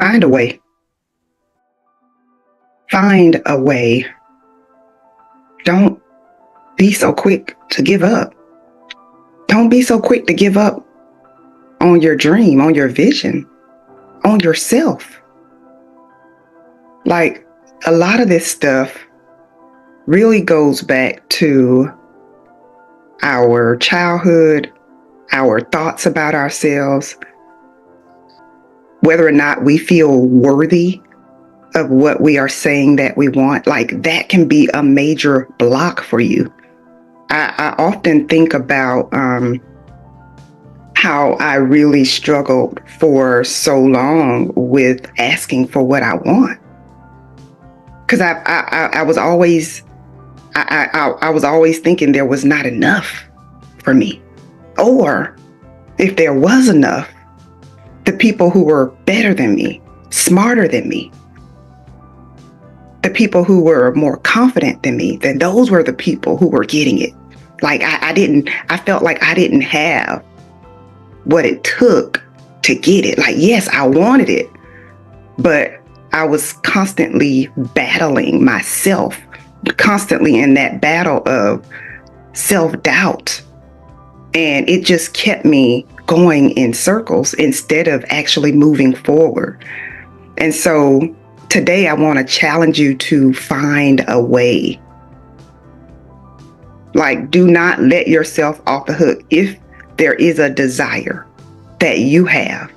Find a way. Find a way. Don't be so quick to give up. Don't be so quick to give up on your dream, on your vision, on yourself. Like, a lot of this stuff really goes back to our childhood, our thoughts about ourselves, whether or not we feel worthy of what we are saying that we want. Like, that can be a major block for you. I often think about how I really struggled for so long with asking for what I want. Because I was always I was always thinking there was not enough for me. Or if there was enough, the people who were better than me, smarter than me, the people who were more confident than me, then those were the people who were getting it. Like I felt like I didn't have what it took to get it. Like, yes, I wanted it, but I was constantly battling myself, constantly in that battle of self-doubt. And it just kept me going in circles instead of actually moving forward. And so today I want to challenge you to find a way. Like, do not let yourself off the hook. If there is a desire that you have,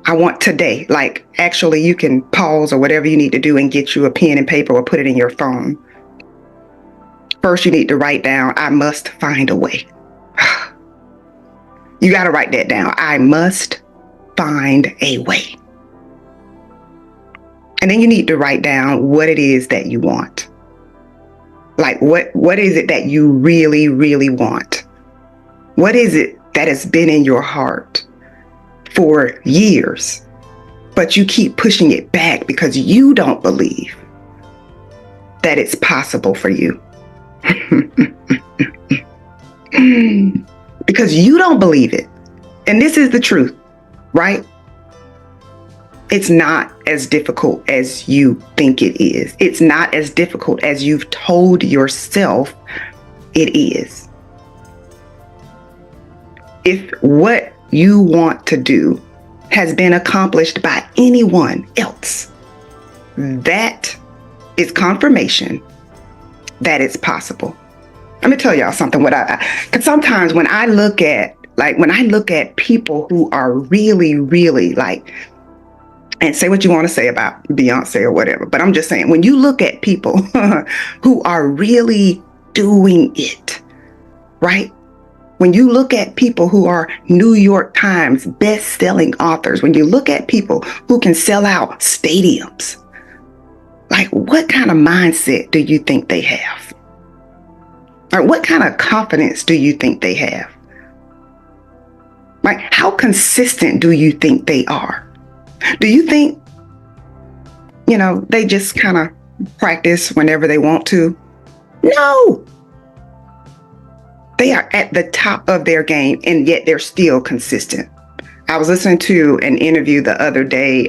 I want today, like, actually you can pause or whatever you need to do and get you a pen and paper or put it in your phone. First, you need to write down, I must find a way. You got to write that down. I must find a way. And then you need to write down what it is that you want. Like, what is it that you really, really want? What is it that has been in your heart for years, but you keep pushing it back because you don't believe that it's possible for you? Because you don't believe it. And this is the truth, right? It's not as difficult as you think it is. It's not as difficult as you've told yourself it is. If what you want to do has been accomplished by anyone else, that is confirmation that it's possible. Let me tell y'all something. Because sometimes when I look at people who are really, really like, and say what you want to say about Beyonce or whatever, but I'm just saying, when you look at people who are really doing it, right? When you look at people who are New York Times best-selling authors, when you look at people who can sell out stadiums, like, what kind of mindset do you think they have? Or what kind of confidence do you think they have? Like, how consistent do you think they are? Do you think, they just kind of practice whenever they want to? No. They are at the top of their game, and yet they're still consistent. I was listening to an interview the other day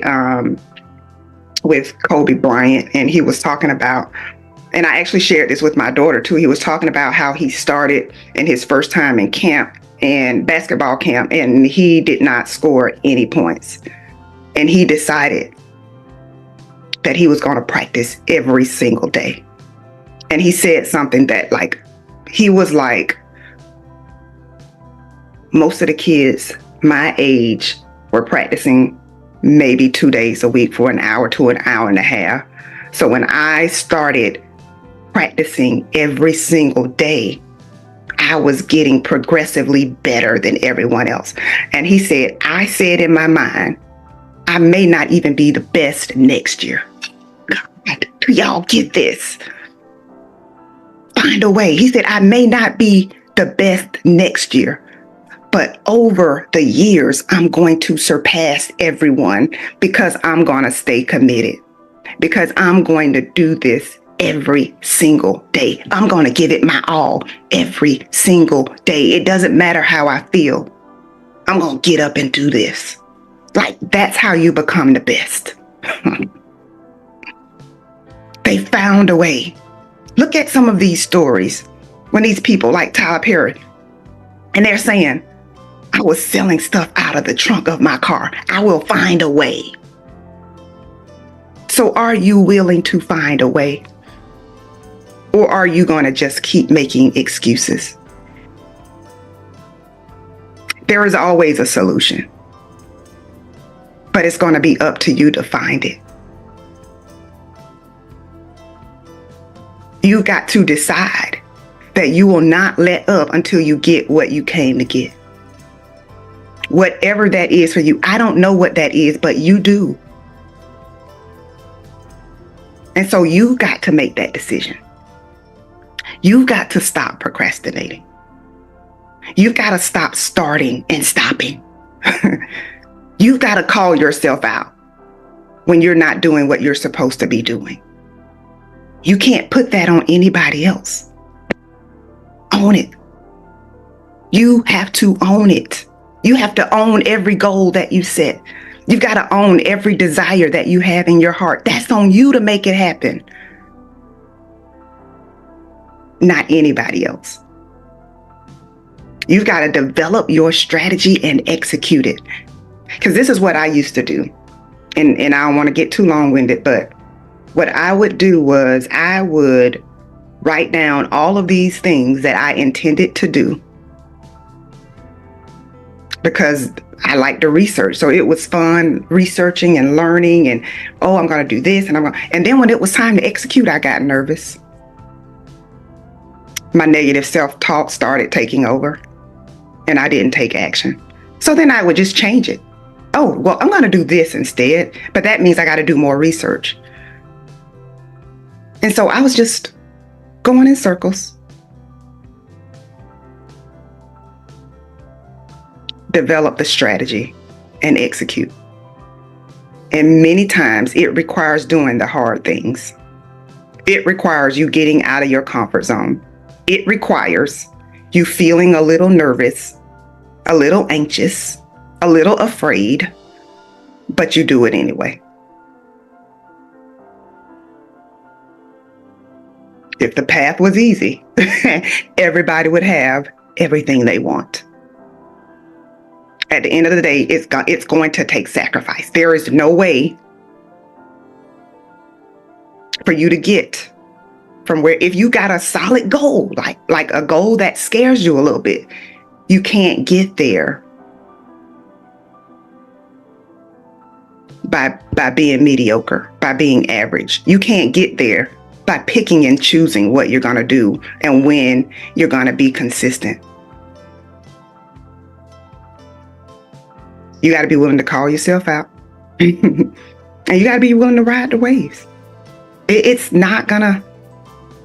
with Kobe Bryant, and he was talking about, and I actually shared this with my daughter too. He was talking about how he started in his first time in camp, and basketball camp, and he did not score any points. And he decided that he was going to practice every single day. And he said something that, like, he was like, most of the kids my age were practicing maybe 2 days a week for an hour to an hour and a half. So when I started practicing every single day, I was getting progressively better than everyone else. And he said, I said in my mind, I may not even be the best next year. God, do y'all get this? Find a way. He said, I may not be the best next year, but over the years, I'm going to surpass everyone because I'm going to stay committed, because I'm going to do this every single day. I'm going to give it my all every single day. It doesn't matter how I feel. I'm going to get up and do this. Like, that's how you become the best. They found a way. Look at some of these stories when these people like Tyler Perry, and they're saying, I was selling stuff out of the trunk of my car. I will find a way. So are you willing to find a way? Or are you going to just keep making excuses? There is always a solution, but it's going to be up to you to find it. You got to decide that you will not let up until you get what you came to get. Whatever that is for you. I don't know what that is, but you do. And so you got to make that decision. You've got to stop procrastinating. You've got to stop starting and stopping. You've got to call yourself out when you're not doing what you're supposed to be doing. You can't put that on anybody else. Own it. You have to own it. You have to own every goal that you set. You've got to own every desire that you have in your heart. That's on you to make it happen. Not anybody else. You've got to develop your strategy and execute it. Because this is what I used to do. And I don't want to get too long-winded, but what I would do was I would write down all of these things that I intended to do, because I like to research. So it was fun researching and learning and, I'm going to do this. And then when it was time to execute, I got nervous. My negative self-talk started taking over and I didn't take action. So then I would just change it. I'm going to do this instead, but that means I got to do more research. And so I was just going in circles. Develop the strategy and execute. And many times it requires doing the hard things. It requires you getting out of your comfort zone. It requires you feeling a little nervous, a little anxious, a little afraid, but you do it anyway. If the path was easy, everybody would have everything they want. At the end of the day, it's going to take sacrifice. There is no way for you to get from where, if you got a solid goal, like a goal that scares you a little bit, you can't get there by being mediocre, by being average. You can't get there by picking and choosing what you're going to do and when you're going to be consistent. You got to be willing to call yourself out. And you got to be willing to ride the waves. It's not going to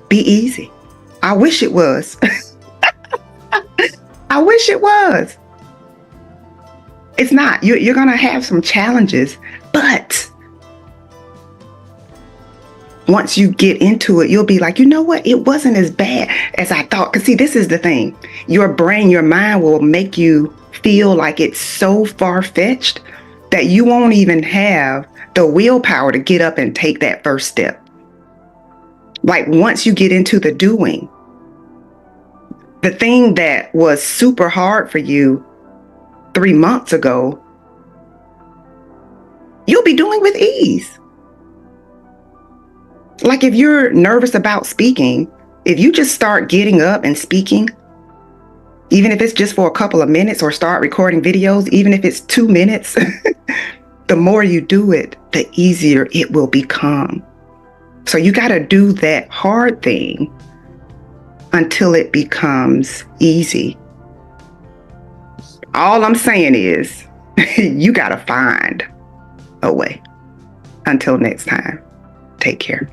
be easy. I wish it was. I wish it was. It's not. You're going to have some challenges, but once you get into it, you'll be like, you know what? It wasn't as bad as I thought. Because see, this is the thing. Your brain, your mind will make you feel like it's so far-fetched that you won't even have the willpower to get up and take that first step. Like, once you get into the doing, the thing that was super hard for you 3 months ago, you'll be doing with ease. Like, if you're nervous about speaking, if you just start getting up and speaking, even if it's just for a couple of minutes, or start recording videos, even if it's 2 minutes, the more you do it, the easier it will become. So you got to do that hard thing until it becomes easy. All I'm saying is you got to find a way. Until next time, take care.